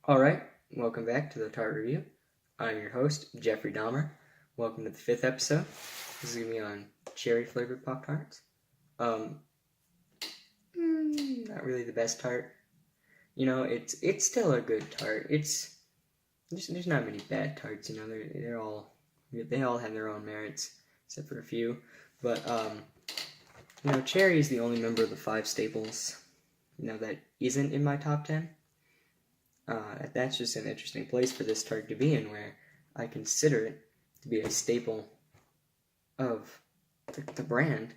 Alright, welcome back to the Tart Review. I'm your host, Jeffrey Dahmer. Welcome to the 5th episode. This is going to be on cherry-flavored Pop-Tarts. Not really the best tart. You know, it's still a good tart. There's not many bad tarts, you know, they all have their own merits, except for a few. But, you know, cherry is the only member of the 5 staples, you know, that isn't in my top 10. That's just an interesting place for this tart to be in, where I consider it to be a staple of the brand,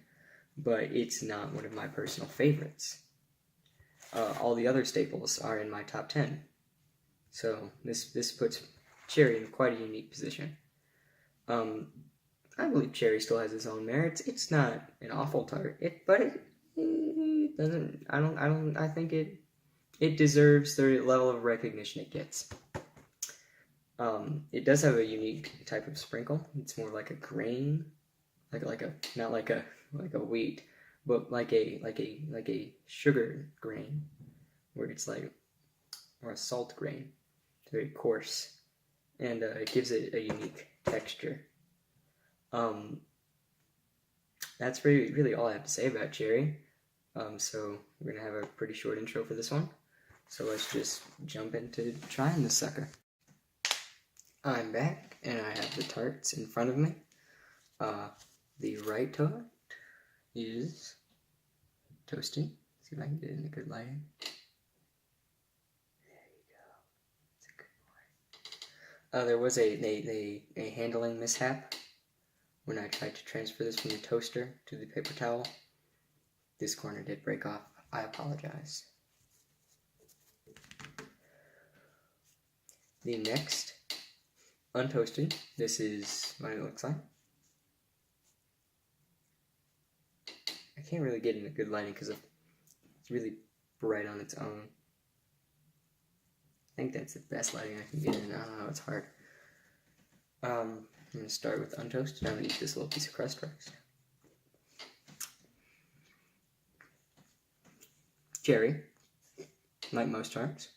but it's not one of my personal favorites. All the other staples are in my top 10, so this puts cherry in quite a unique position. I believe cherry still has its own merits. It's not an awful tart, but it doesn't. I think it deserves the level of recognition it gets. It does have a unique type of sprinkle. It's more like a grain, not like a wheat, but like a sugar grain, where it's or a salt grain. It's very coarse, and it gives it a unique texture. That's really all I have to say about cherry. So we're gonna have a pretty short intro for this one. So let's just jump into trying this sucker. I'm back, and I have the tarts in front of me. The right tart is toasty. See if I can get it in a good lighting. There you go. It's a good boy. There was a handling mishap when I tried to transfer this from the toaster to the paper towel. This corner did break off. I apologize. The next, untoasted, this is what it looks like. I can't really get in a good lighting because it's really bright on its own. I think that's the best lighting I can get in. I don't know, it's hard. I'm going to start with untoasted. I'm going to eat this little piece of crust first. Cherry, like most tarts,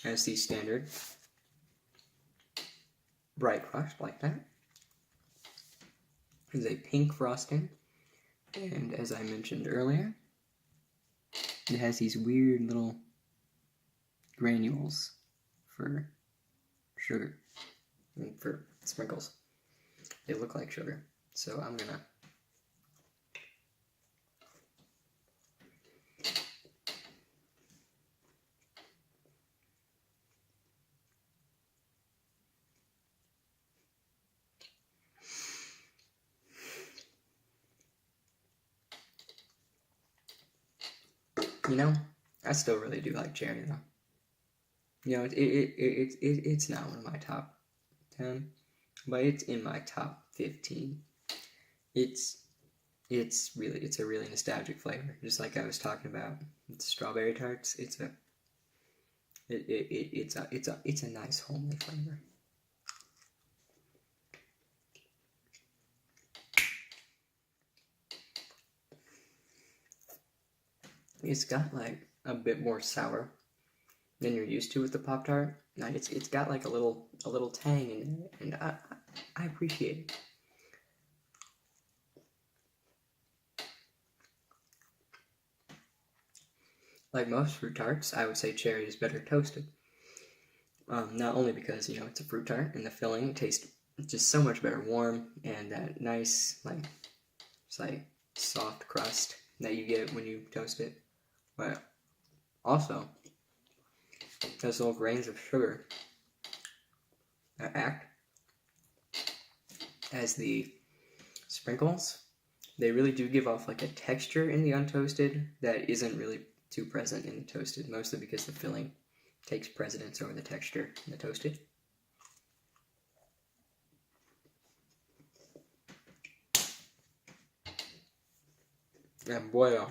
has the standard bright crust like that. There's a pink frosting, and as I mentioned earlier, it has these weird little granules for sugar, and for sprinkles. They look like sugar, so I'm gonna You know, I still really do like cherry though. You know, it's not one of my top 10, but it's in my top 15. It's a really nostalgic flavor, just like I was talking about with the strawberry tarts. It's a nice homely flavor. It's got like a bit more sour than you're used to with the Pop-Tart. Like it's got like a little tang in it, and I appreciate it. Like most fruit tarts, I would say cherry is better toasted. Not only because, you know, it's a fruit tart and the filling tastes just so much better warm, and that nice it's like soft crust that you get when you toast it, but also those little grains of sugar that act as the sprinkles. They really do give off like a texture in the untoasted that isn't really too present in the toasted, mostly because the filling takes precedence over the texture in the toasted. And boy,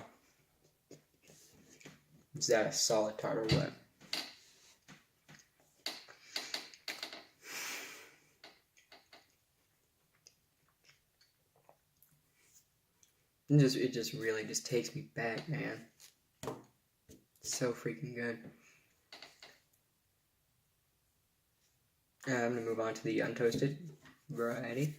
is that a solid tart or what? It just really just takes me back, man. So freaking good. I'm going to move on to the untoasted variety.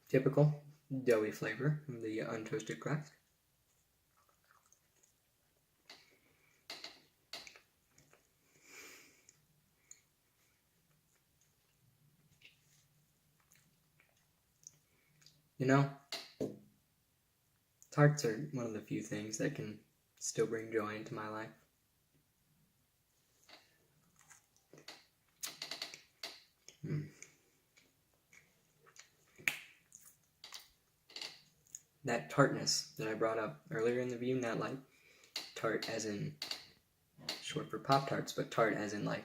Typical doughy flavor of the untoasted crust. You know, tarts are one of the few things that can still bring joy into my life. That tartness that I brought up earlier in the review, not like tart as in short for Pop-Tarts, but tart as in like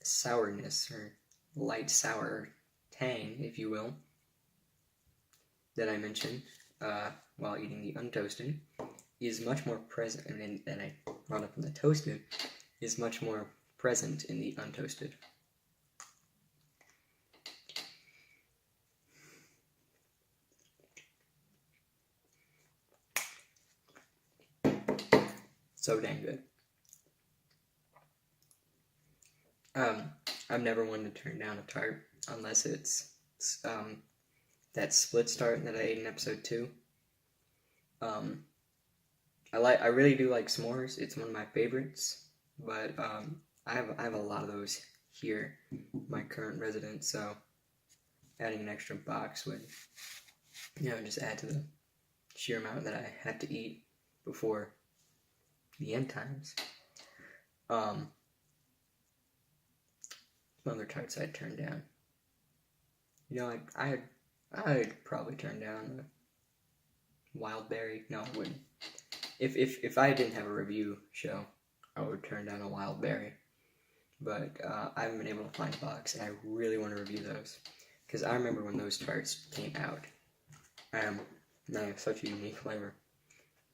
sourness or light sour tang, if you will, that I mentioned while eating the untoasted, is much more present, and that I brought up in the toasted, is much more present in the untoasted. So dang good. I've never wanted to turn down a tart unless it's that split tart that I ate in episode 2. I really do like s'mores. It's one of my favorites, but I have a lot of those here, my current residence. So adding an extra box would, just add to the sheer amount that I have to eat before the end times. Some other tarts I'd turn down. I'd probably turn down a wild berry. No, I wouldn't. If I didn't have a review show, I would turn down a wild berry. But I haven't been able to find a box, and I really want to review those. Because I remember when those tarts came out. They have such a unique flavor.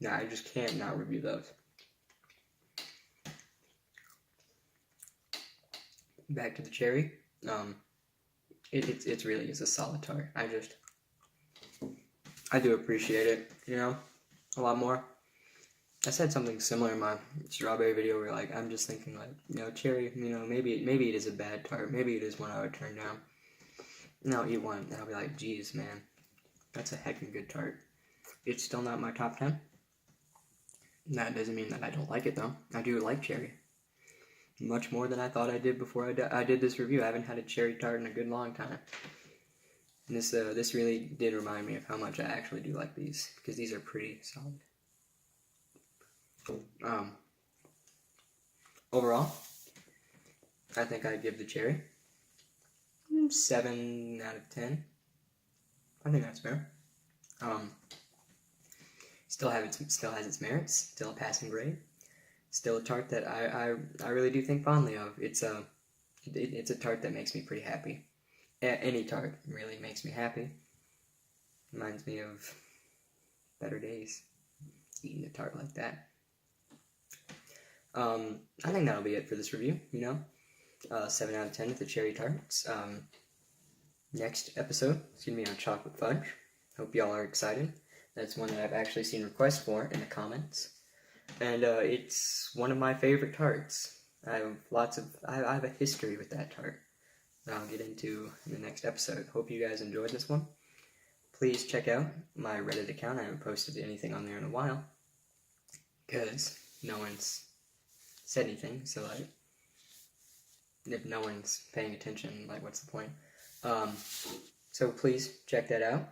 No, I just can't not review those. Back to the cherry. It really is a solid tart. I do appreciate it, a lot more. I said something similar in my strawberry video where, like, I'm just thinking, like, cherry, maybe it is a bad tart. Maybe it is one I would turn down. And I'll eat one, and I'll be like, geez, man, that's a heckin' good tart. It's still not my top 10. That doesn't mean that I don't like it, though. I do like cherry. Much more than I thought I did before I did this review. I haven't had a cherry tart in a good long time. And this really did remind me of how much I actually do like these, because these are pretty solid. Overall, I think I'd give the cherry 7 out of 10. I think that's fair. Still has its merits. Still a passing grade. Still a tart that I really do think fondly of. It's a tart that makes me pretty happy. Any tart really makes me happy. Reminds me of better days, eating a tart like that. I think that'll be it for this review, 7 out of 10 with the cherry tarts. Next episode is going to be on chocolate fudge. Hope y'all are excited. That's one that I've actually seen requests for in the comments. And it's one of my favorite tarts. I have a history with that tart that I'll get into in the next episode. Hope you guys enjoyed this one. Please check out my Reddit account. I haven't posted anything on there in a while, because no one's said anything, so, like, if no one's paying attention, like, what's the point? So please check that out.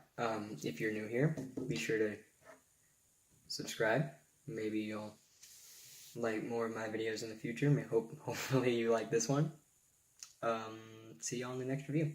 If you're new here, be sure to subscribe. Maybe you'll like more of my videos in the future. Hopefully you like this one. See y'all in the next review.